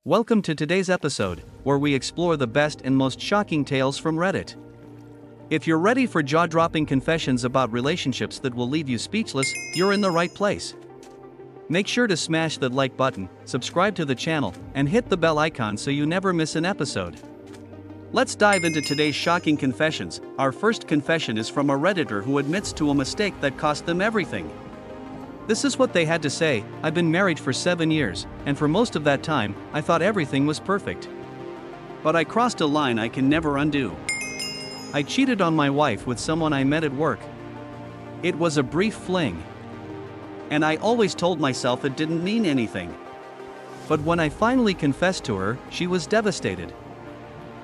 Welcome to today's episode, where we explore the best and most shocking tales from Reddit. If you're ready for jaw-dropping confessions about relationships that will leave you speechless, you're in the right place. Make sure to smash that like button, subscribe to the channel, and hit the bell icon so you never miss an episode. Let's dive into today's shocking confessions. Our first confession is from a Redditor who admits to a mistake that cost them everything. This is what they had to say: "I've been married for 7 years, and for most of that time, I thought everything was perfect. But I crossed a line I can never undo. I cheated on my wife with someone I met at work. It was a brief fling. And I always told myself it didn't mean anything. But when I finally confessed to her, she was devastated.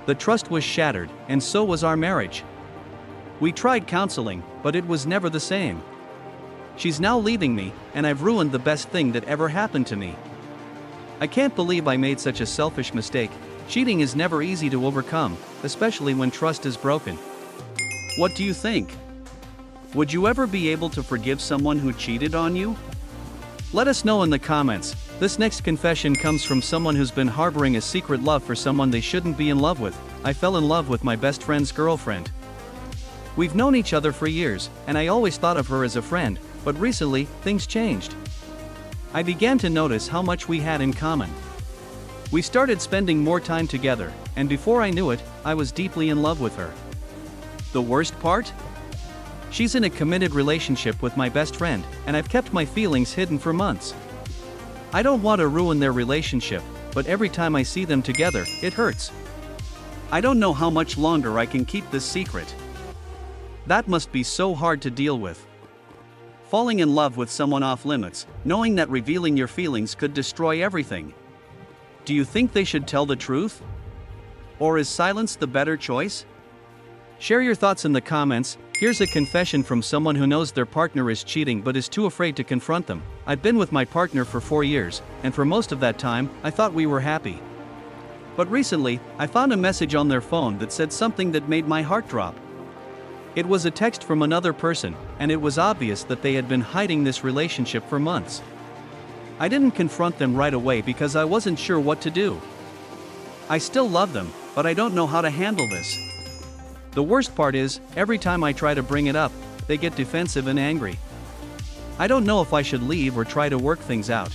The trust was shattered, and so was our marriage. We tried counseling, but it was never the same. She's now leaving me, and I've ruined the best thing that ever happened to me. I can't believe I made such a selfish mistake. Cheating is never easy to overcome, especially when trust is broken." What do you think? Would you ever be able to forgive someone who cheated on you? Let us know in the comments. This next confession comes from someone who's been harboring a secret love for someone they shouldn't be in love with. "I fell in love with my best friend's girlfriend. We've known each other for years, and I always thought of her as a friend, but recently, things changed. I began to notice how much we had in common. We started spending more time together, and before I knew it, I was deeply in love with her. The worst part? She's in a committed relationship with my best friend, and I've kept my feelings hidden for months. I don't want to ruin their relationship, but every time I see them together, it hurts. I don't know how much longer I can keep this secret. That must be so hard to deal with. Falling in love with someone off limits, knowing that revealing your feelings could destroy everything. Do you think they should tell the truth? Or is silence the better choice?" Share your thoughts in the comments. Here's a confession from someone who knows their partner is cheating but is too afraid to confront them. "I've been with my partner for 4 years, and for most of that time, I thought we were happy. But recently, I found a message on their phone that said something that made my heart drop. It was a text from another person, and it was obvious that they had been hiding this relationship for months. I didn't confront them right away because I wasn't sure what to do. I still love them, but I don't know how to handle this. The worst part is, every time I try to bring it up, they get defensive and angry. I don't know if I should leave or try to work things out.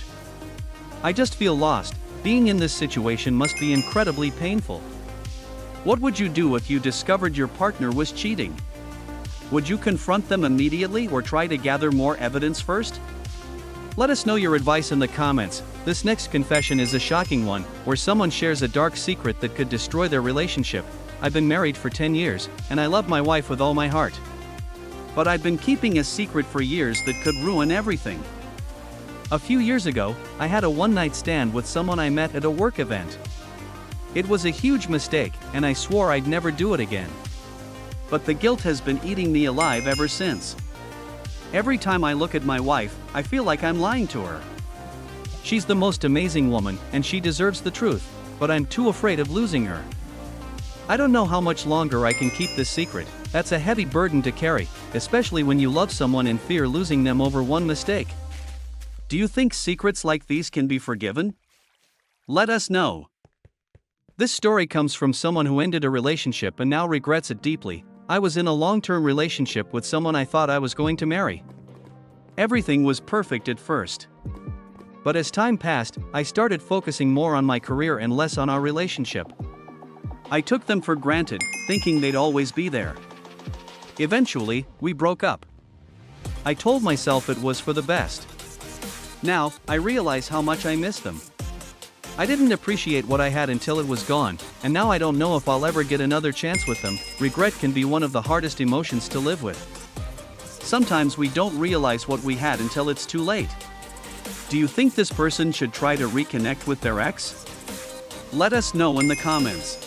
I just feel lost. Being in this situation must be incredibly painful. What would you do if you discovered your partner was cheating? Would you confront them immediately or try to gather more evidence first? Let us know your advice in the comments. This next confession is a shocking one, where someone shares a dark secret that could destroy their relationship. "I've been married for 10 years, and I love my wife with all my heart. But I've been keeping a secret for years that could ruin everything. A few years ago, I had a one-night stand with someone I met at a work event. It was a huge mistake, and I swore I'd never do it again. But the guilt has been eating me alive ever since. Every time I look at my wife, I feel like I'm lying to her. She's the most amazing woman, and she deserves the truth, but I'm too afraid of losing her. I don't know how much longer I can keep this secret. That's a heavy burden to carry, especially when you love someone and fear losing them over one mistake. Do you think secrets like these can be forgiven? Let us know." This story comes from someone who ended a relationship and now regrets it deeply. "I was in a long-term relationship with someone I thought I was going to marry. Everything was perfect at first. But as time passed, I started focusing more on my career and less on our relationship. I took them for granted, thinking they'd always be there. Eventually, we broke up. I told myself it was for the best. Now, I realize how much I miss them. I didn't appreciate what I had until it was gone, and now I don't know if I'll ever get another chance with them." Regret can be one of the hardest emotions to live with. Sometimes we don't realize what we had until it's too late. Do you think this person should try to reconnect with their ex? Let us know in the comments.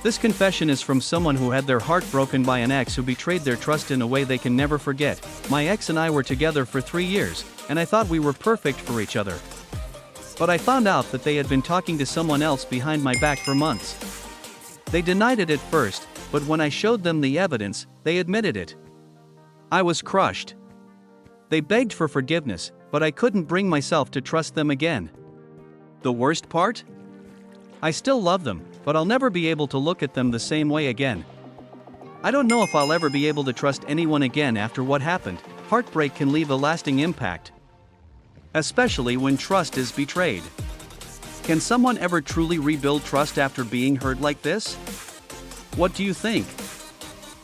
This confession is from someone who had their heart broken by an ex who betrayed their trust in a way they can never forget. "My ex and I were together for 3 years, and I thought we were perfect for each other. But I found out that they had been talking to someone else behind my back for months. They denied it at first, but when I showed them the evidence, they admitted it. I was crushed. They begged for forgiveness, but I couldn't bring myself to trust them again. The worst part? I still love them, but I'll never be able to look at them the same way again. I don't know if I'll ever be able to trust anyone again after what happened. Heartbreak can leave a lasting impact, especially when trust is betrayed. Can someone ever truly rebuild trust after being hurt like this? What do you think?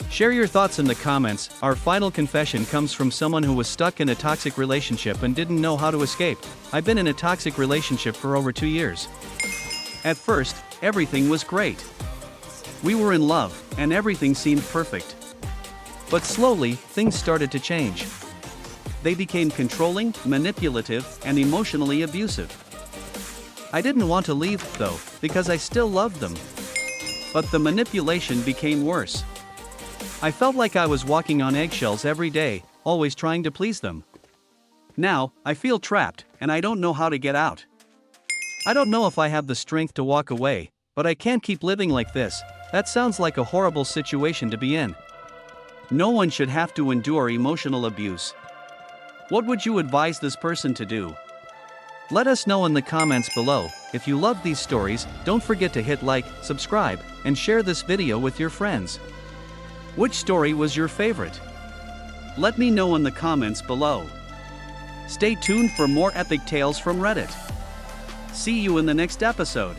Share your thoughts in the comments. Our final confession comes from someone who was stuck in a toxic relationship and didn't know how to escape. I've been in a toxic relationship for over 2 years. At first, everything was great. We were in love, and everything seemed perfect. But slowly, things started to change. They became controlling, manipulative, and emotionally abusive. I didn't want to leave, though, because I still loved them. But the manipulation became worse. I felt like I was walking on eggshells every day, always trying to please them. Now, I feel trapped, and I don't know how to get out. I don't know if I have the strength to walk away, but I can't keep living like this. That sounds like a horrible situation to be in. No one should have to endure emotional abuse. What would you advise this person to do? Let us know in the comments below. If you love these stories, don't forget to hit like, subscribe, and share this video with your friends. Which story was your favorite? Let me know in the comments below. Stay tuned for more epic tales from Reddit. See you in the next episode.